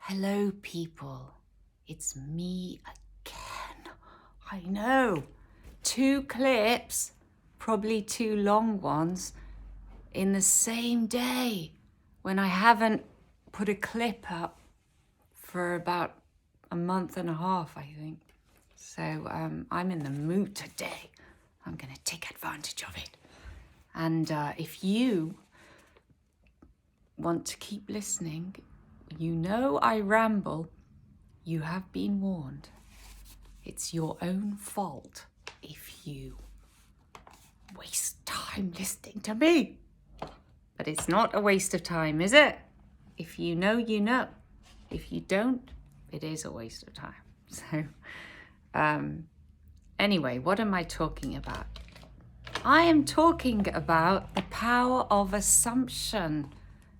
Hello, people. It's me again. I know. 2 clips, probably 2 long ones, in the same day when I haven't put a clip up for about a month and a half, I think. So I'm in the mood today. I'm going to take advantage of it. And if you want to keep listening, you know I ramble. You have been warned. It's your own fault if you waste time listening to me. But it's not a waste of time, is it? If you know, you know. If you don't, it is a waste of time. So, anyway, what am I talking about? I am talking about the power of assumption,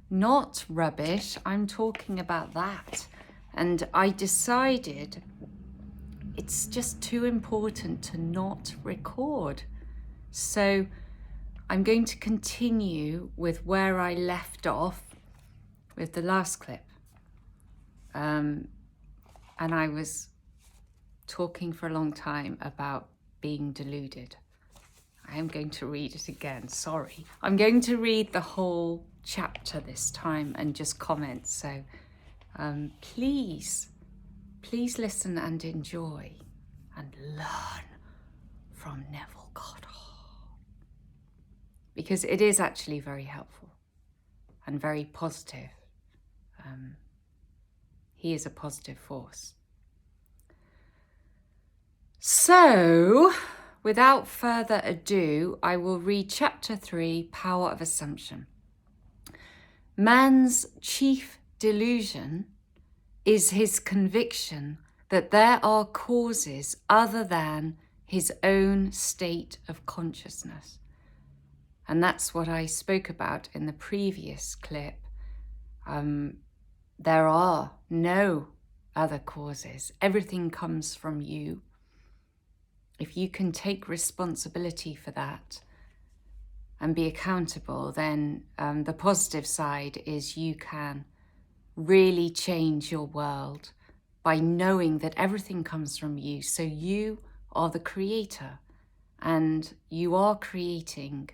not rubbish. I'm talking about that. And I decided it's just too important to not record. So I'm going to continue with where I left off with the last clip. And I was talking for a long time about being deluded. I am going to read it again, sorry. I'm going to read the whole chapter this time and just comment. So please listen and enjoy and learn from Neville Goddard. Because it is actually very helpful and very positive. He is a positive force. So, without further ado, I will read chapter 3, Power of Assumption. Man's chief delusion is his conviction that there are causes other than his own state of consciousness. And that's what I spoke about in the previous clip. There are no other causes. Everything comes from you. If you can take responsibility for that and be accountable, then the positive side is you can really change your world by knowing that everything comes from you. So you are the creator and you are creating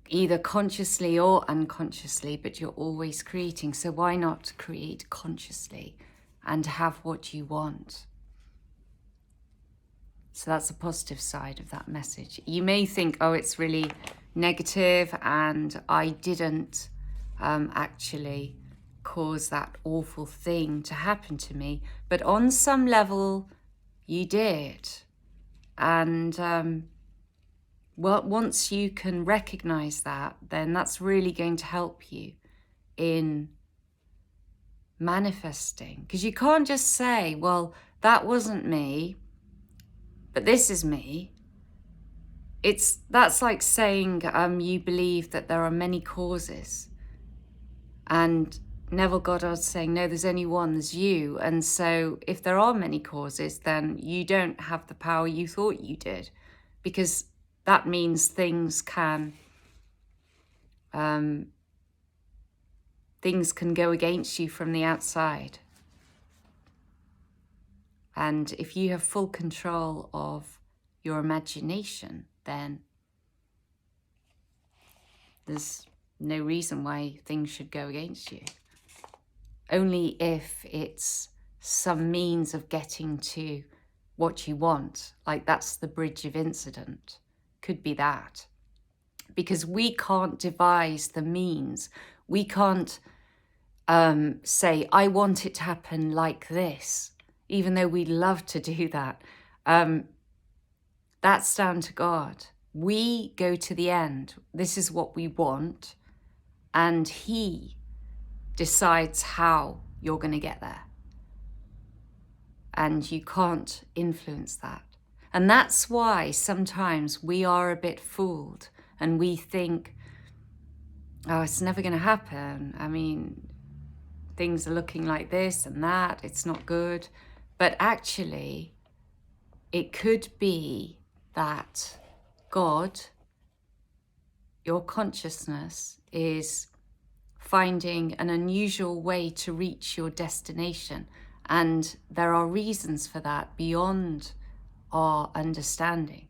either consciously or unconsciously, but you're always creating. So why not create consciously and have what you want? So that's the positive side of that message. You may think, oh, it's really negative and I didn't actually cause that awful thing to happen to me. But on some level, you did. And well, once you can recognize that, then that's really going to help you in manifesting. Because you can't just say, well, that wasn't me, but this is me. That's like saying you believe that there are many causes. And Neville Goddard's saying, no, there's only one, there's you. And so if there are many causes, then you don't have the power you thought you did. Because that means things can go against you from the outside. And if you have full control of your imagination, then there's no reason why things should go against you. Only if it's some means of getting to what you want, like that's the bridge of incident. Could be that. Because we can't devise the means. We can't say, I want it to happen like this, even though we'd love to do that. That's down to God. We go to the end. This is what we want. And He decides how you're going to get there. And you can't influence that. And that's why sometimes we are a bit fooled and we think, oh, it's never going to happen. I mean, things are looking like this and that. It's not good. But actually, it could be that God, your consciousness, is finding an unusual way to reach your destination. And there are reasons for that beyond our understanding.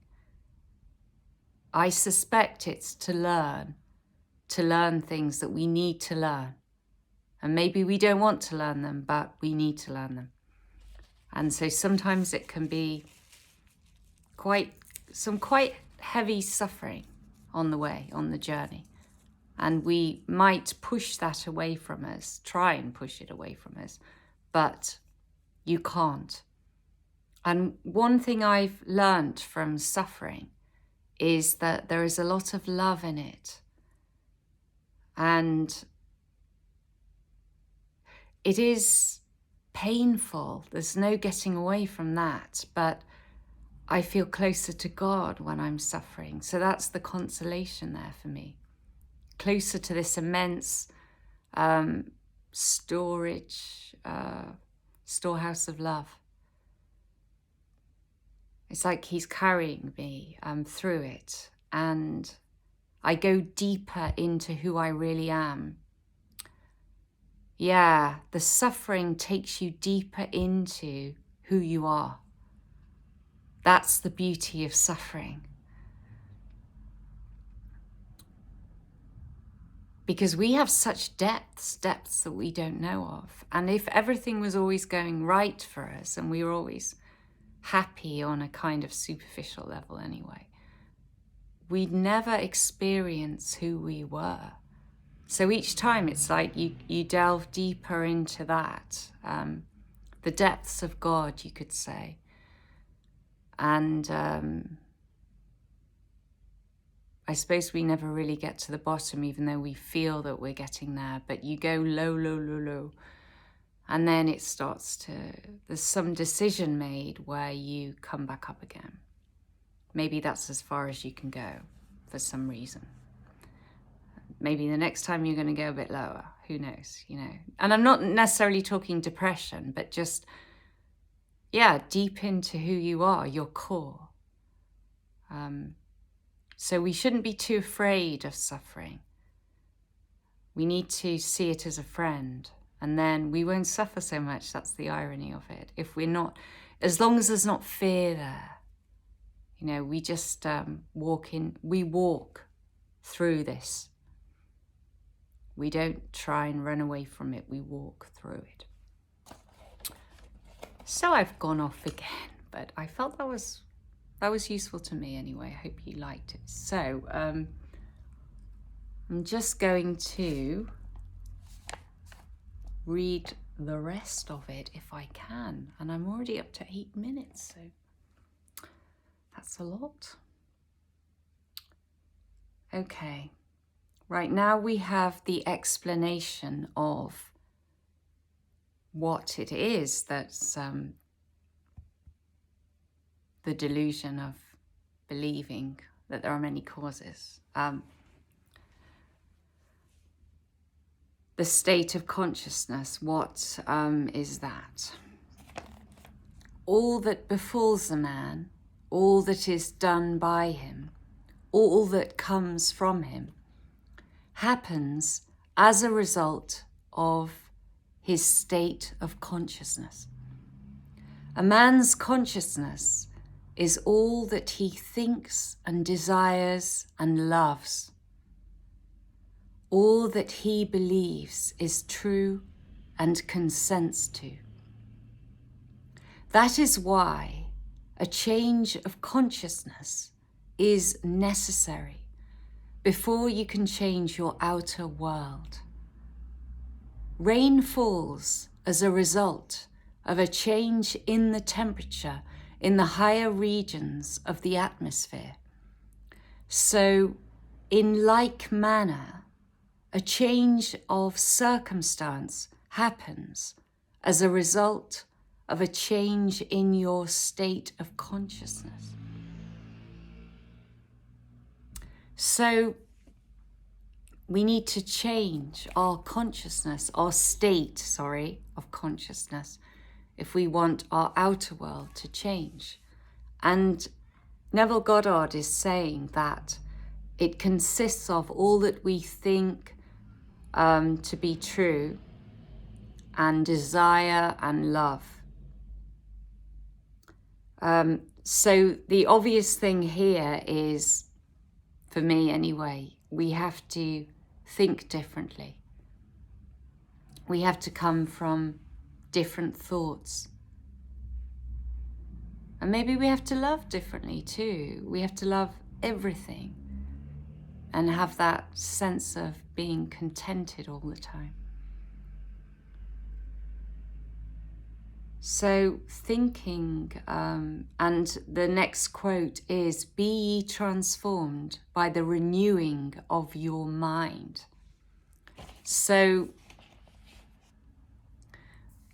I suspect it's to learn things that we need to learn. And maybe we don't want to learn them, but we need to learn them. And so sometimes it can be quite heavy suffering on the way, on the journey. And we might push that away from us, try and push it away from us, but you can't. And one thing I've learned from suffering is that there is a lot of love in it. And it is painful. There's no getting away from that. But I feel closer to God when I'm suffering. So that's the consolation there for me. Closer to this immense storehouse of love. It's like he's carrying me through it, and I go deeper into who I really am. Yeah, the suffering takes you deeper into who you are. That's the beauty of suffering. Because we have such depths that we don't know of. And if everything was always going right for us and we were always happy on a kind of superficial level anyway, we'd never experience who we were. So each time it's like you delve deeper into that, the depths of God, you could say. And I suppose we never really get to the bottom, even though we feel that we're getting there, but you go low, low, low, low. And then it starts to, there's some decision made where you come back up again. Maybe that's as far as you can go for some reason. Maybe the next time you're going to go a bit lower. Who knows, you know. And I'm not necessarily talking depression, but just, yeah, deep into who you are, your core. So we shouldn't be too afraid of suffering. We need to see it as a friend. And then we won't suffer so much. That's the irony of it. If we're not, as long as there's not fear there, you know, we just we walk through this. We don't try and run away from it. We walk through it. So I've gone off again, but I felt that was useful to me anyway. I hope you liked it. So I'm just going to read the rest of it if I can, and I'm already up to 8 minutes, so that's a lot. Okay, right now we have the explanation of what it is that's the delusion of believing that there are many causes. The state of consciousness, what is that? All that befalls a man, all that is done by him, all that comes from him, happens as a result of his state of consciousness. A man's consciousness is all that he thinks and desires and loves. All that he believes is true and consents to. That is why a change of consciousness is necessary before you can change your outer world. Rain falls as a result of a change in the temperature in the higher regions of the atmosphere. So, in like manner, a change of circumstance happens as a result of a change in your state of consciousness. So we need to change our consciousness, our state, of consciousness, if we want our outer world to change. And Neville Goddard is saying that it consists of all that we think, to be true, and desire and love. So the obvious thing here is, for me anyway, we have to think differently. We have to come from different thoughts. And maybe we have to love differently too. We have to love everything and have that sense of being contented all the time. So thinking, and the next quote is, "Be ye transformed by the renewing of your mind." So,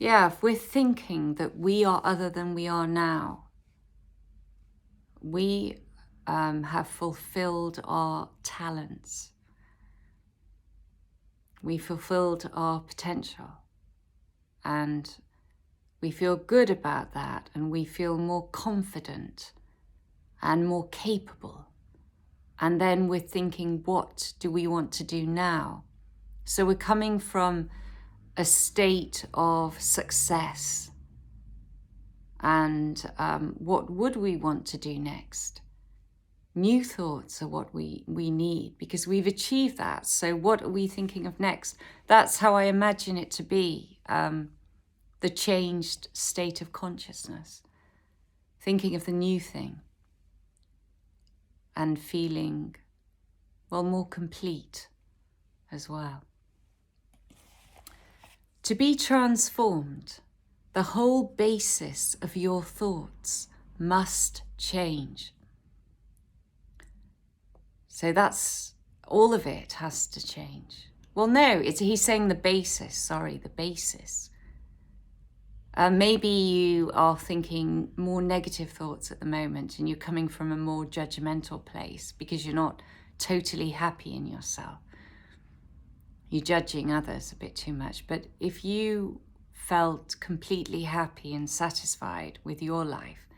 yeah, if we're thinking that we are other than we are now, we have fulfilled our talents. We fulfilled our potential, and we feel good about that, and we feel more confident and more capable. And then we're thinking, what do we want to do now? So we're coming from a state of success. And what would we want to do next? New thoughts are what we need, because we've achieved that. So what are we thinking of next? That's how I imagine it to be. The changed state of consciousness, thinking of the new thing and feeling, well, more complete as well. To be transformed, the whole basis of your thoughts must change. So that's, all of it has to change. Well, no, he's saying the basis, the basis. Maybe you are thinking more negative thoughts at the moment and you're coming from a more judgmental place because you're not totally happy in yourself. You're judging others a bit too much. But if you felt completely happy and satisfied with your life,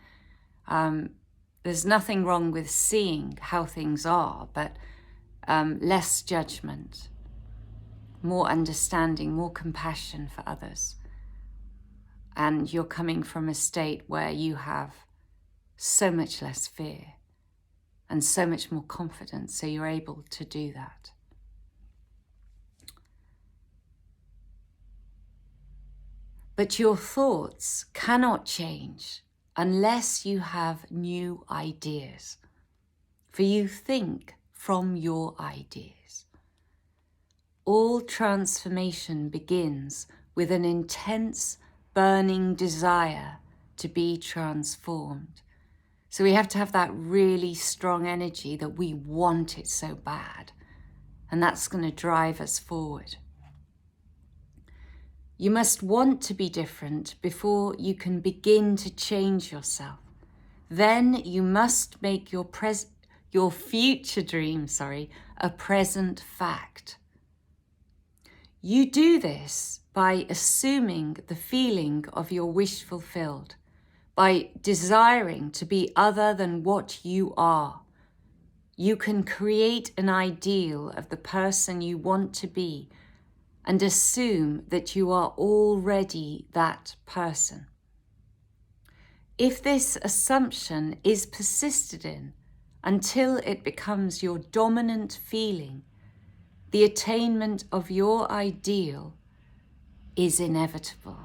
there's nothing wrong with seeing how things are, but less judgment, more understanding, more compassion for others. And you're coming from a state where you have so much less fear and so much more confidence, so you're able to do that. But your thoughts cannot change unless you have new ideas, for you think from your ideas. All transformation begins with an intense burning desire to be transformed. So we have to have that really strong energy that we want it so bad, and that's going to drive us forward. You must want to be different before you can begin to change yourself. Then you must make your future dream, a present fact. You do this by assuming the feeling of your wish fulfilled, by desiring to be other than what you are. You can create an ideal of the person you want to be and assume that you are already that person. If this assumption is persisted in until it becomes your dominant feeling, the attainment of your ideal is inevitable.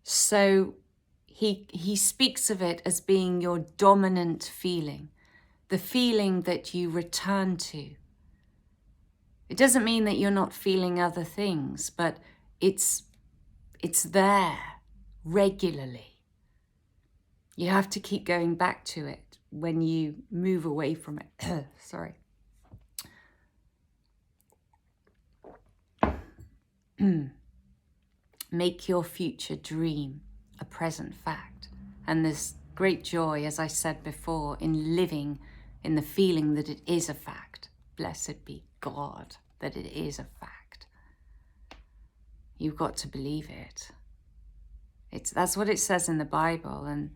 So he speaks of it as being your dominant feeling, the feeling that you return to. It doesn't mean that you're not feeling other things, but it's there regularly. You have to keep going back to it when you move away from it. Sorry. Make your future dream a present fact. And there's great joy, as I said before, in living in the feeling that it is a fact. Blessed be God that it is a fact. You've got to believe it. That's what it says in the Bible, and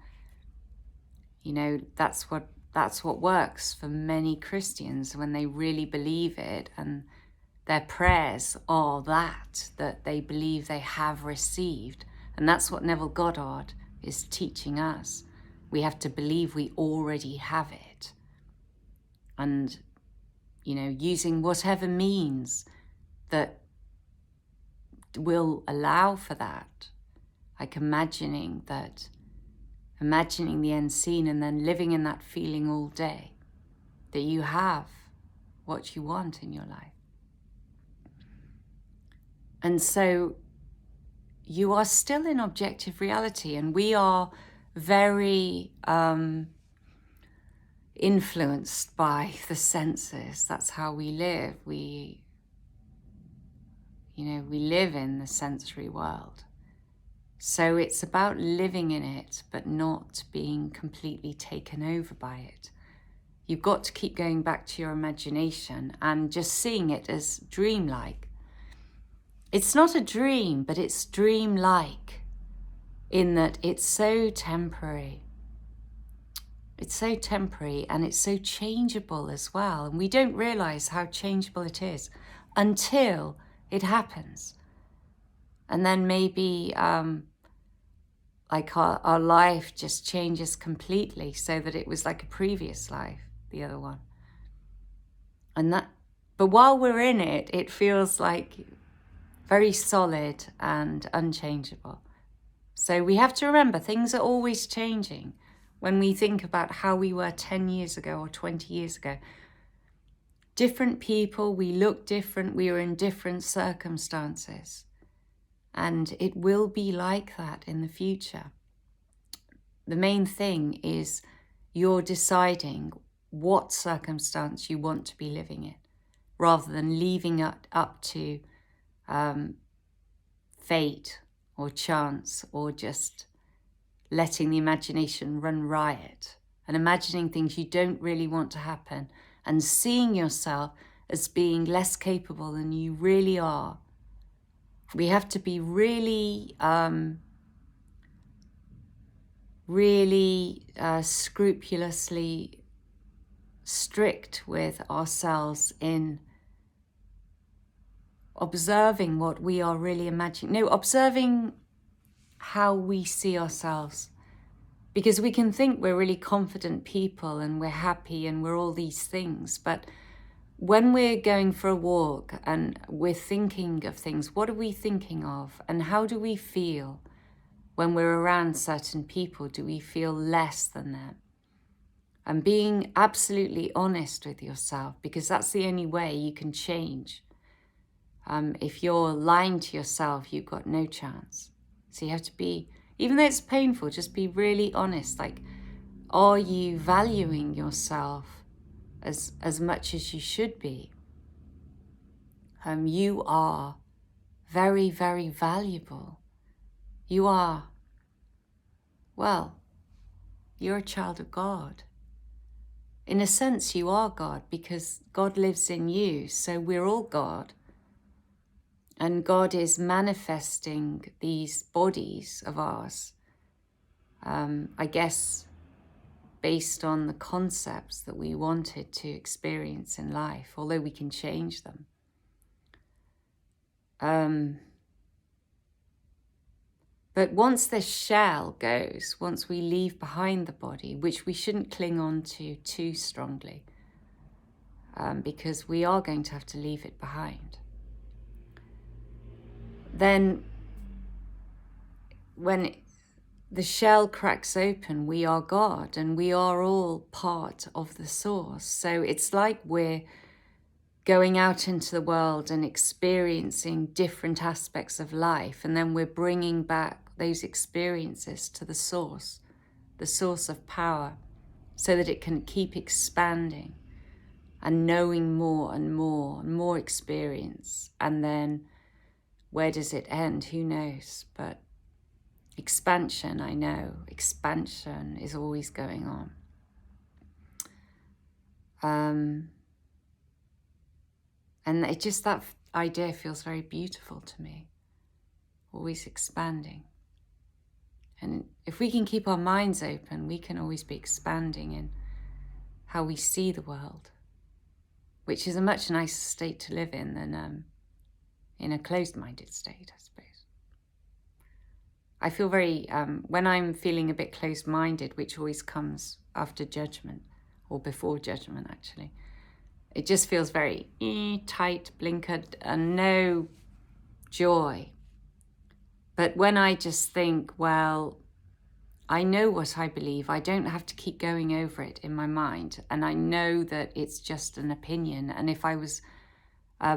you know, that's what that's what works for many Christians when they really believe it, and their prayers are that they believe they have received. And that's what Neville Goddard is teaching us. We have to believe we already have it. And, you know, using whatever means that will allow for that. Like imagining the end scene and then living in that feeling all day that you have what you want in your life. And so you are still in objective reality, and we are very influenced by the senses. That's how we live. We live in the sensory world. So it's about living in it, but not being completely taken over by it. You've got to keep going back to your imagination and just seeing it as dreamlike. It's not a dream, but it's dreamlike in that it's so temporary. It's so temporary and it's so changeable as well. And we don't realize how changeable it is until it happens. And then maybe like our life just changes completely so that it was like a previous life, the other one. But while we're in it, it feels like very solid and unchangeable. So we have to remember things are always changing. When we think about how we were 10 years ago or 20 years ago, different people, we look different, we were in different circumstances. And it will be like that in the future. The main thing is you're deciding what circumstance you want to be living in, rather than leaving it up to fate or chance, or just letting the imagination run riot and imagining things you don't really want to happen and seeing yourself as being less capable than you really are. We have to be really scrupulously strict with ourselves in observing what we are really imagining. No, observing how we see ourselves. Because we can think we're really confident people and we're happy and we're all these things. But when we're going for a walk and we're thinking of things, what are we thinking of? And how do we feel when we're around certain people? Do we feel less than them? And being absolutely honest with yourself, because that's the only way you can change. If you're lying to yourself, you've got no chance. So you have to be, even though it's painful, just be really honest. Like, are you valuing yourself as much as you should be? You are very, very valuable. You are, well, you're a child of God. In a sense, you are God, because God lives in you, so we're all God. And God is manifesting these bodies of ours, I guess, based on the concepts that we wanted to experience in life, although we can change them. But once the shell goes, once we leave behind the body, which we shouldn't cling on to too strongly, because we are going to have to leave it behind, then when the shell cracks open, we are God and we are all part of the source. So it's like we're going out into the world and experiencing different aspects of life, and then we're bringing back those experiences to the source of power, so that it can keep expanding and knowing more and more and more experience. And then where does it end? Who knows? But expansion, I know, expansion is always going on. And it just, that idea feels very beautiful to me, always expanding. And if we can keep our minds open, we can always be expanding in how we see the world, which is a much nicer state to live in than in a closed-minded state, I suppose. I feel very, when I'm feeling a bit closed-minded, which always comes after judgment, or before judgment actually, it just feels very tight, blinkered, and no joy. But when I just think, well, I know what I believe, I don't have to keep going over it in my mind, and I know that it's just an opinion, and if I was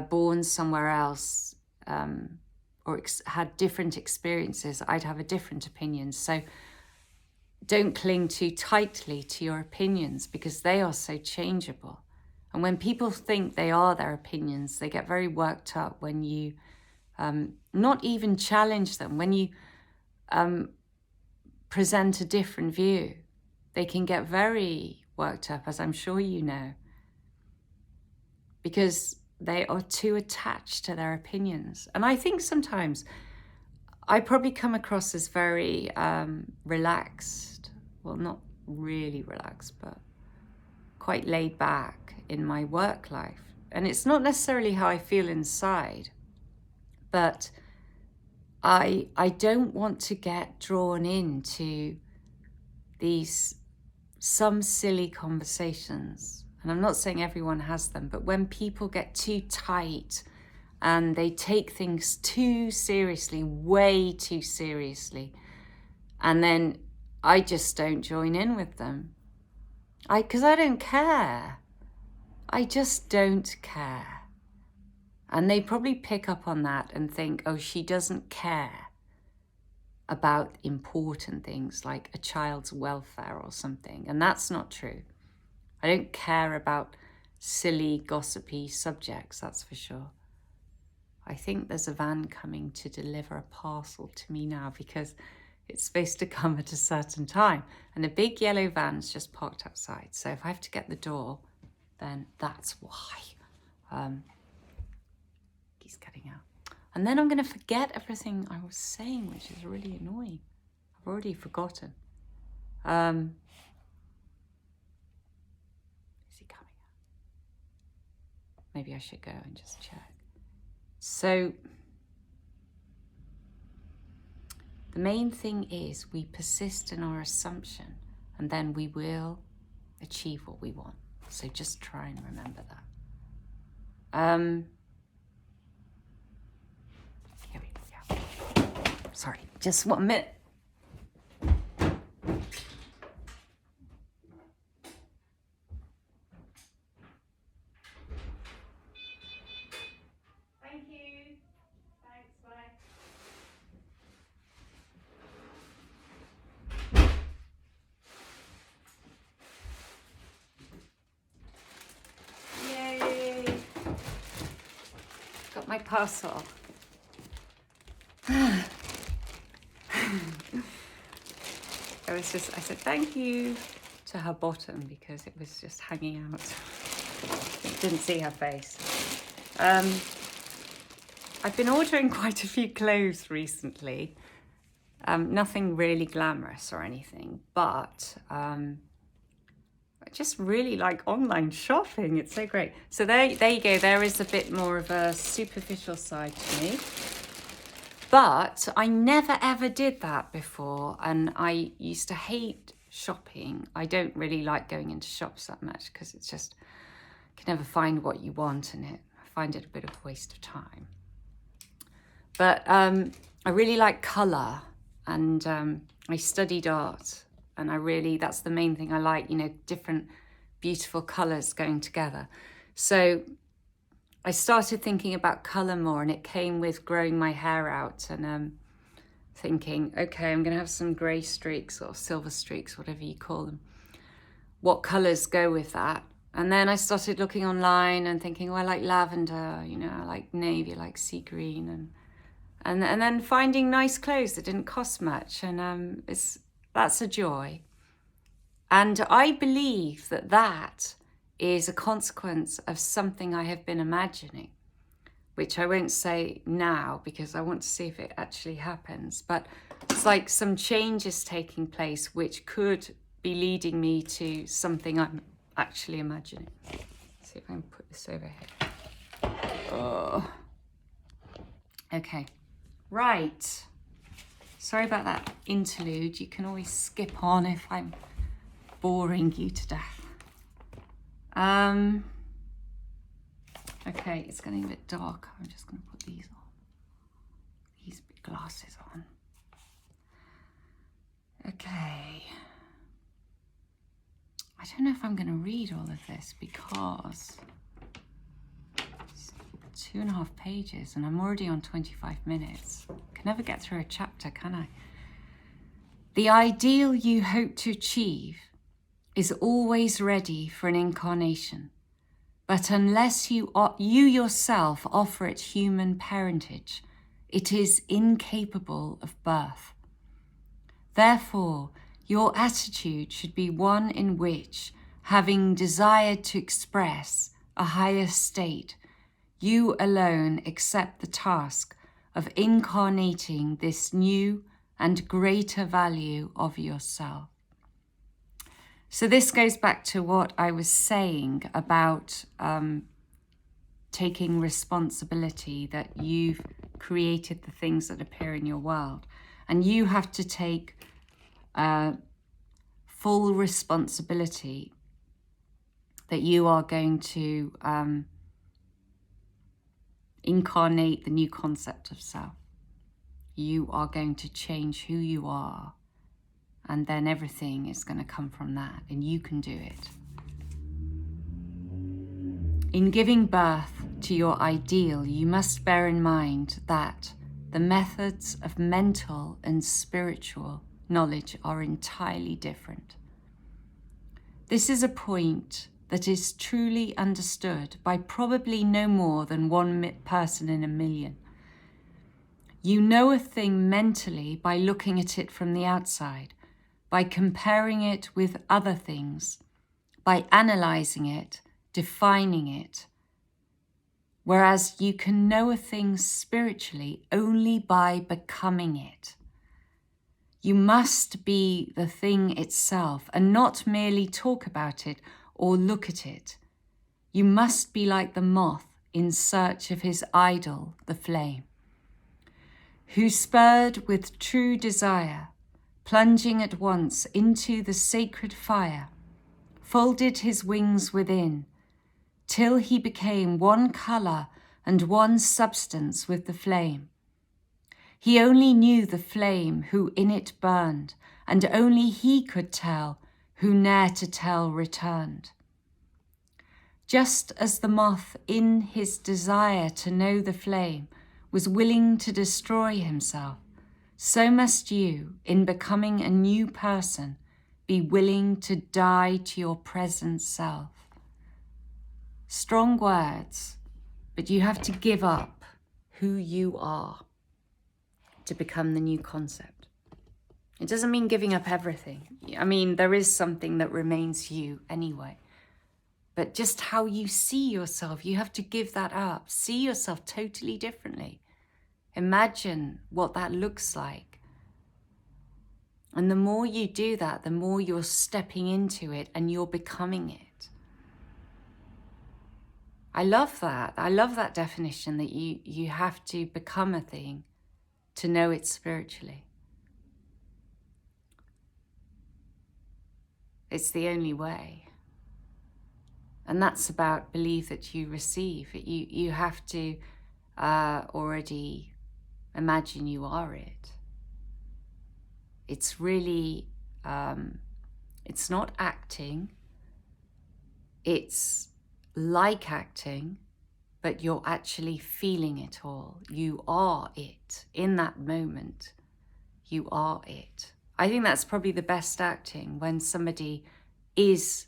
born somewhere else or had different experiences, I'd have a different opinion. So don't cling too tightly to your opinions, because they are so changeable. And when people think they are their opinions, they get very worked up when you not even challenge them. When you present a different view, they can get very worked up, as I'm sure you know, because they are too attached to their opinions. And I think sometimes I probably come across as very relaxed. Well, not really relaxed, but quite laid back in my work life. And it's not necessarily how I feel inside, but I don't want to get drawn into some silly conversations. And I'm not saying everyone has them, but when people get too tight and they take things too seriously, way too seriously, and then I just don't join in with them. Because I don't care. I just don't care. And they probably pick up on that and think, oh, she doesn't care about important things like a child's welfare or something. And that's not true. I don't care about silly, gossipy subjects, that's for sure. I think there's a van coming to deliver a parcel to me now, because it's supposed to come at a certain time. And a big yellow van's just parked outside. So if I have to get the door, then that's why. He's cutting out. And then I'm going to forget everything I was saying, which is really annoying. I've already forgotten. Is he coming out? Maybe I should go and just check. So the main thing is we persist in our assumption, and then we will achieve what we want. So just try and remember that. Here we go. Sorry, just 1 minute. Thank you. Thanks, bye. Yay! Got my parcel. I said thank you to her bottom because it was just hanging out. Didn't see her face. I've been ordering quite a few clothes recently. Nothing really glamorous or anything, but I just really like online shopping. It's so great. So there you go. There is a bit more of a superficial side to me. But I never ever did that before, and I used to hate shopping. I don't really like going into shops that much because it's just, you can never find what you want in it. I find it a bit of a waste of time. But I really like colour, and I studied art, and that's the main thing I like, different beautiful colours going together. So I started thinking about colour more, and it came with growing my hair out and thinking, okay, I'm going to have some grey streaks or silver streaks, whatever you call them. What colours go with that? And then I started looking online and thinking, oh, I like lavender, I like navy, I like sea green, and then finding nice clothes that didn't cost much, and that's a joy. And I believe that is a consequence of something I have been imagining, which I won't say now because I want to see if it actually happens. But it's like some changes taking place which could be leading me to something actually imagine it. Let's see if I can put this over here. Oh. Okay, right. Sorry about that interlude. You can always skip on if I'm boring you to death. Okay, it's getting a bit dark. I'm just going to put these on. These big glasses on. Okay. I don't know if I'm going to read all of this because it's 2.5 pages and I'm already on 25 minutes. Can never get through a chapter, can I? The ideal you hope to achieve is always ready for an incarnation, but unless you yourself offer it human parentage, it is incapable of birth. Therefore, your attitude should be one in which, having desired to express a higher state, you alone accept the task of incarnating this new and greater value of yourself. So this goes back to what I was saying about taking responsibility, that you've created the things that appear in your world. And you have to take full responsibility that you are going to incarnate the new concept of self. You are going to change who you are, and then everything is going to come from that, and you can do it. In giving birth to your ideal, you must bear in mind that the methods of mental and spiritual knowledge are entirely different. This is a point that is truly understood by probably no more than one person in a million. You know a thing mentally by looking at it from the outside, by comparing it with other things, by analyzing it, defining it, whereas you can know a thing spiritually only by becoming it. You must be the thing itself and not merely talk about it or look at it. You must be like the moth in search of his idol, the flame, who, spurred with true desire, plunging at once into the sacred fire, folded his wings within, till he became one colour and one substance with the flame. He only knew the flame who in it burned, and only he could tell who ne'er to tell returned. Just as the moth in his desire to know the flame was willing to destroy himself, so must you, in becoming a new person, be willing to die to your present self. Strong words, but you have to give up who you are to become the new concept. It doesn't mean giving up everything. I mean, there is something that remains you anyway. But just how you see yourself, you have to give that up. See yourself totally differently. Imagine what that looks like. And the more you do that, the more you're stepping into it and you're becoming it. I love that. I love that definition that you have to become a thing to know it spiritually. It's the only way. And that's about believe that you receive. You have to already imagine you are it. It's really, it's not acting. It's like acting, but you're actually feeling it all. You are it. In that moment, you are it. I think that's probably the best acting, when somebody is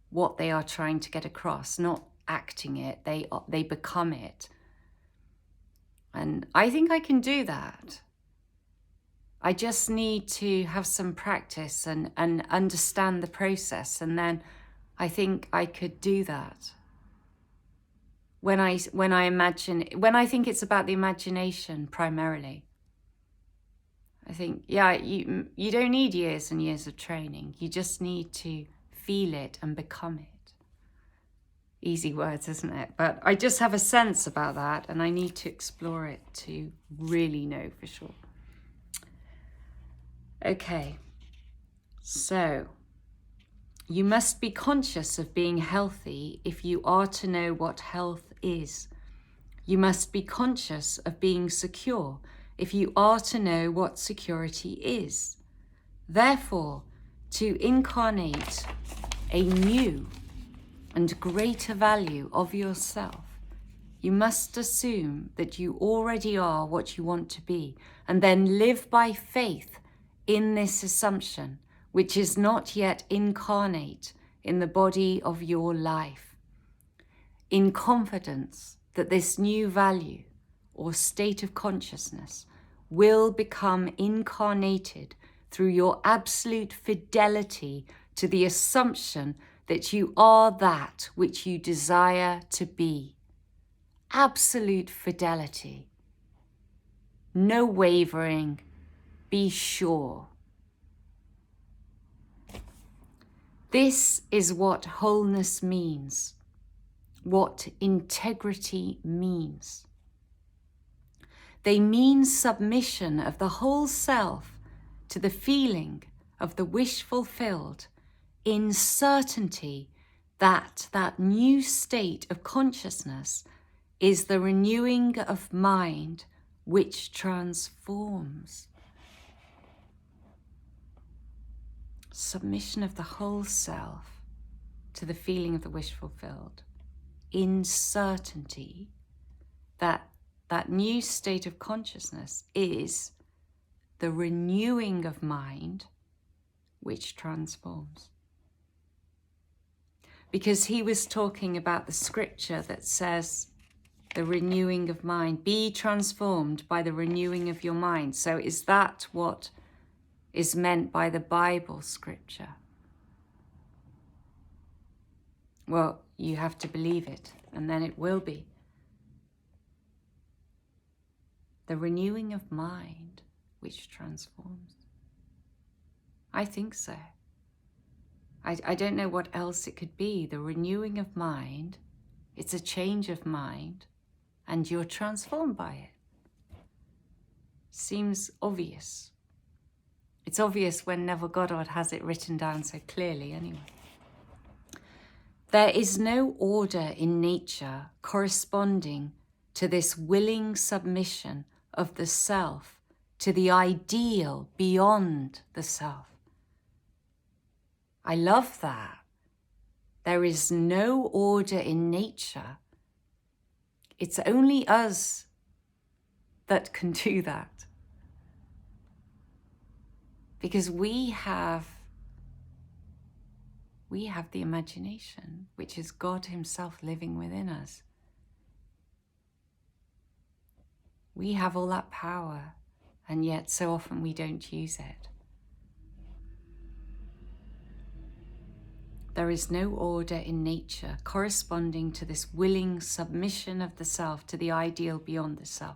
what they are trying to get across, not acting it, they become it. And I think I can do that. I just need to have some practice and understand the process, and then I think I could do that. When I think it's about the imagination primarily. I think, yeah, you don't need years and years of training. You just need to feel it and become it. Easy words, isn't it? But I just have a sense about that, and I need to explore it to really know for sure. Okay, so you must be conscious of being healthy if you are to know what health is. You must be conscious of being secure if you are to know what security is. Therefore, to incarnate a new and greater value of yourself, you must assume that you already are what you want to be, and then live by faith in this assumption, which is not yet incarnate in the body of your life, in confidence that this new value or state of consciousness will become incarnated through your absolute fidelity to the assumption that you are that which you desire to be. Absolute fidelity. No wavering. Be sure. This is what wholeness means, what integrity means. They mean submission of the whole self to the feeling of the wish fulfilled, in certainty that that new state of consciousness is the renewing of mind which transforms. Submission of the whole self to the feeling of the wish fulfilled, in certainty that that new state of consciousness is the renewing of mind which transforms. Because he was talking about the scripture that says the renewing of mind, be transformed by the renewing of your mind. So is that what is meant by the Bible scripture? Well, you have to believe it, and then it will be. The renewing of mind which transforms. I think so. I don't know what else it could be. The renewing of mind, it's a change of mind, and you're transformed by it. Seems obvious. It's obvious when Neville Goddard has it written down so clearly anyway. There is no order in nature corresponding to this willing submission of the self to the ideal beyond the self. I love that. There is no order in nature. It's only us that can do that. Because we have the imagination, which is God himself living within us. We have all that power, and yet so often we don't use it. There is no order in nature corresponding to this willing submission of the self to the ideal beyond the self.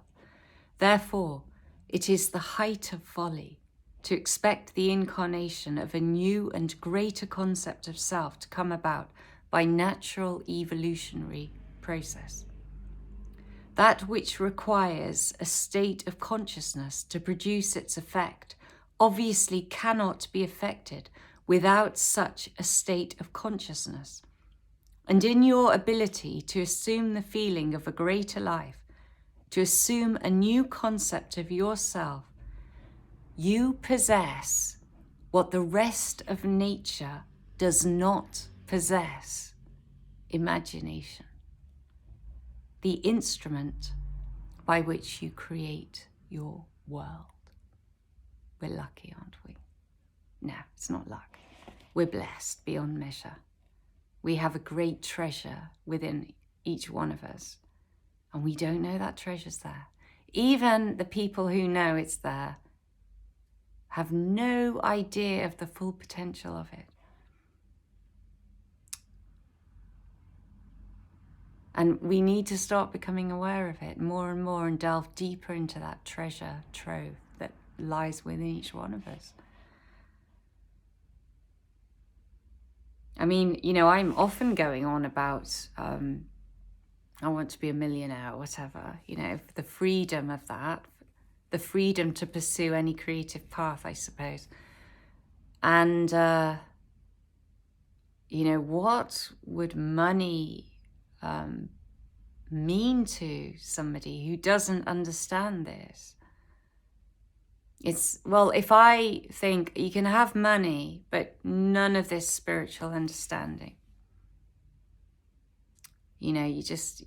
Therefore, it is the height of folly to expect the incarnation of a new and greater concept of self to come about by natural evolutionary process. That which requires a state of consciousness to produce its effect obviously cannot be effected without such a state of consciousness. And in your ability to assume the feeling of a greater life, to assume a new concept of yourself, you possess what the rest of nature does not possess: imagination, the instrument by which you create your world. We're lucky, aren't we? No, it's not luck. We're blessed beyond measure. We have a great treasure within each one of us, and we don't know that treasure's there. Even the people who know it's there have no idea of the full potential of it. And we need to start becoming aware of it more and more and delve deeper into that treasure trove that lies within each one of us. I mean, you know, I'm often going on about, I want to be a millionaire or whatever, you know, the freedom of that, the freedom to pursue any creative path, I suppose. And, you know, what would money mean to somebody who doesn't understand this? It's, well, if I think you can have money, but none of this spiritual understanding, you know,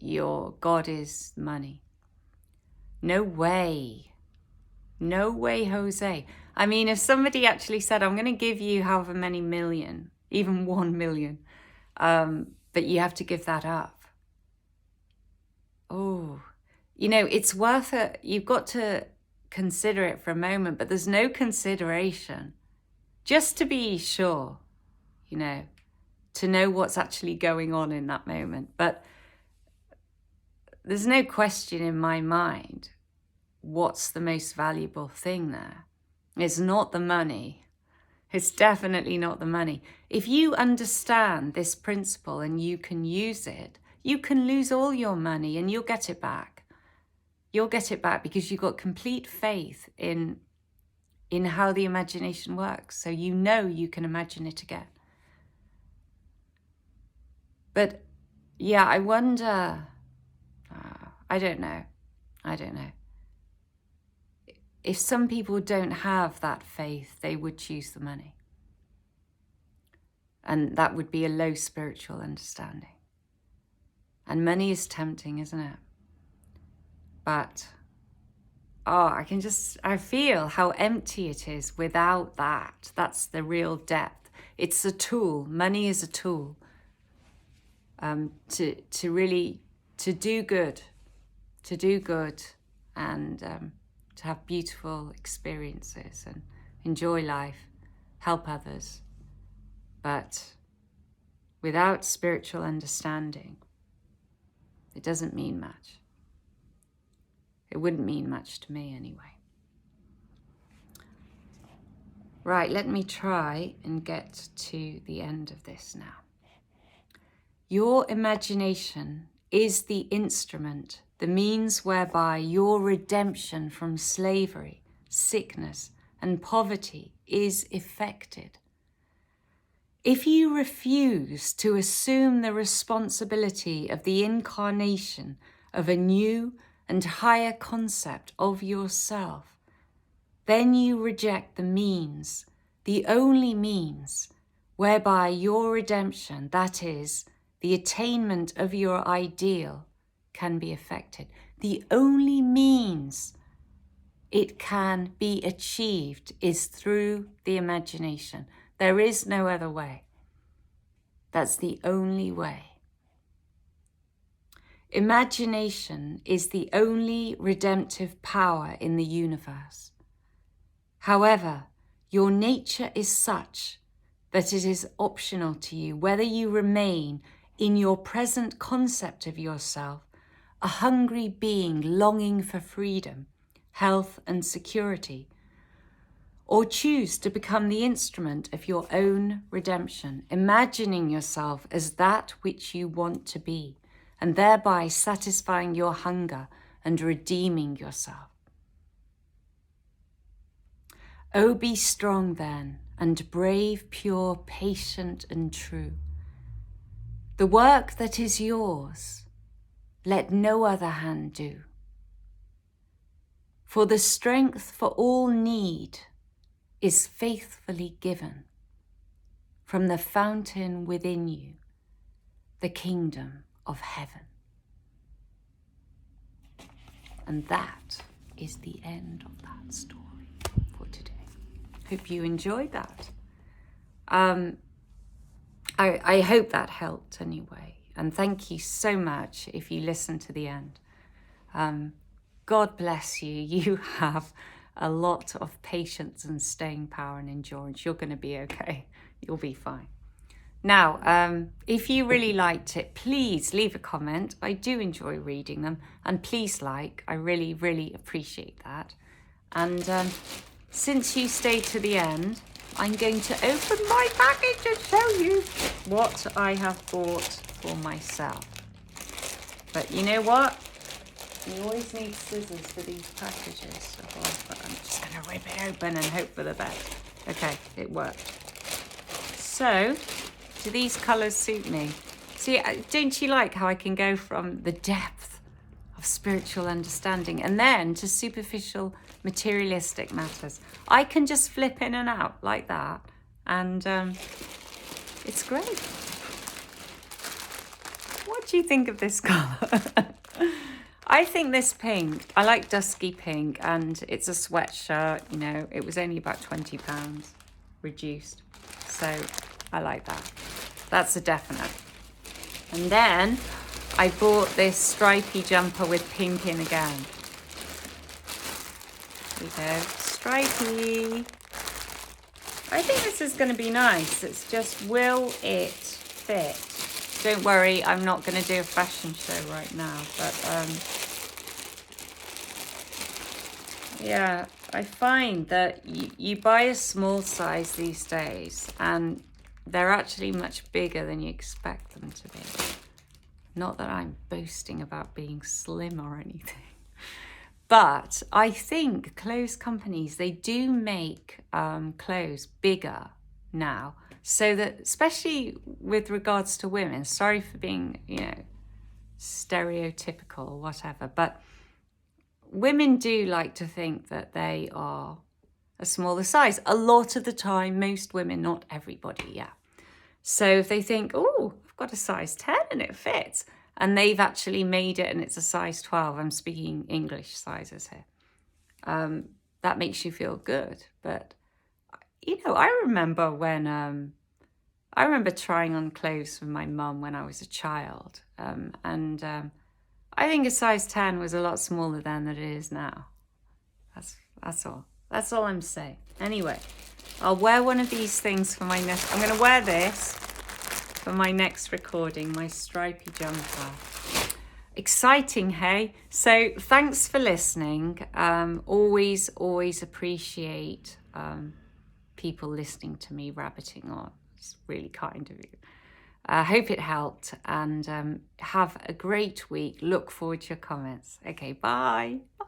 your God is money. No way. No way, Jose. I mean, if somebody actually said, I'm going to give you however many million, even 1 million, but you have to give that up. Oh, you know, it's worth it. You've got to consider it for a moment, but there's no consideration. Just to be sure, you know, to know what's actually going on in that moment. But there's no question in my mind what's the most valuable thing there. It's not the money. It's definitely not the money. If you understand this principle and you can use it, you can lose all your money and you'll get it back. You'll get it back because you've got complete faith in how the imagination works. So you know you can imagine it again. But yeah, I wonder, I don't know. If some people don't have that faith, they would choose the money. And that would be a low spiritual understanding. And money is tempting, isn't it? But, I feel how empty it is without that. That's the real depth. It's a tool. Money is a tool to do good, and to have beautiful experiences and enjoy life, help others. But without spiritual understanding, it doesn't mean much. It wouldn't mean much to me anyway. Right, let me try and get to the end of this now. Your imagination is the instrument, the means whereby your redemption from slavery, sickness, and poverty is effected. If you refuse to assume the responsibility of the incarnation of a new and higher concept of yourself, then you reject the means, the only means, whereby your redemption, that is, the attainment of your ideal, can be effected. The only means it can be achieved is through the imagination. There is no other way. That's the only way. Imagination is the only redemptive power in the universe. However, your nature is such that it is optional to you whether you remain in your present concept of yourself, a hungry being longing for freedom, health, and security, or choose to become the instrument of your own redemption, imagining yourself as that which you want to be, and thereby satisfying your hunger and redeeming yourself. Oh, be strong then, and brave, pure, patient, and true. The work that is yours, let no other hand do. For the strength for all need is faithfully given from the fountain within you, the kingdom of heaven. And that is the end of that story for today. Hope you enjoyed that. I hope that helped anyway. And thank you so much if you listened to the end. God bless you. You have a lot of patience and staying power and endurance. You're going to be okay. You'll be fine. Now, if you really liked it, please leave a comment. I do enjoy reading them. And please like. I really, really appreciate that. And since you stayed to the end, I'm going to open my package and show you what I have bought for myself. But you know what? You always need scissors for these packages. But I'm just going to rip it open and hope for the best. Okay, it worked. So, do these colours suit me? See, don't you like how I can go from the depth of spiritual understanding and then to superficial materialistic matters? I can just flip in and out like that, and it's great. What do you think of this colour? I think this pink, I like dusky pink, and it's a sweatshirt, you know, it was only about £20 reduced. So I like that. That's a definite. And then I bought this stripy jumper with pink in again. There we go, stripy. I think this is going to be nice. It's just, will it fit? Don't worry, I'm not going to do a fashion show right now, but yeah, I find that you buy a small size these days and they're actually much bigger than you expect them to be. Not that I'm boasting about being slim or anything, but I think clothes companies, they do make clothes bigger now, so that, especially with regards to women, sorry for being, you know, stereotypical or whatever, but women do like to think that they are a smaller size. A lot of the time, most women, not everybody, yeah. So if they think, oh, I've got a size 10 and it fits, and they've actually made it and it's a size 12, I'm speaking English sizes here, that makes you feel good. But, you know, I remember when, I remember trying on clothes for my mum when I was a child, and I think a size 10 was a lot smaller then than it is now. That's all. That's all I'm saying. Anyway, I'll wear one of these things for my next... I'm going to wear this for my next recording, my stripy jumper. Exciting, hey? So thanks for listening. Always appreciate people listening to me rabbiting on. It's really kind of you. I hope it helped, and have a great week. Look forward to your comments. Okay, bye. Bye.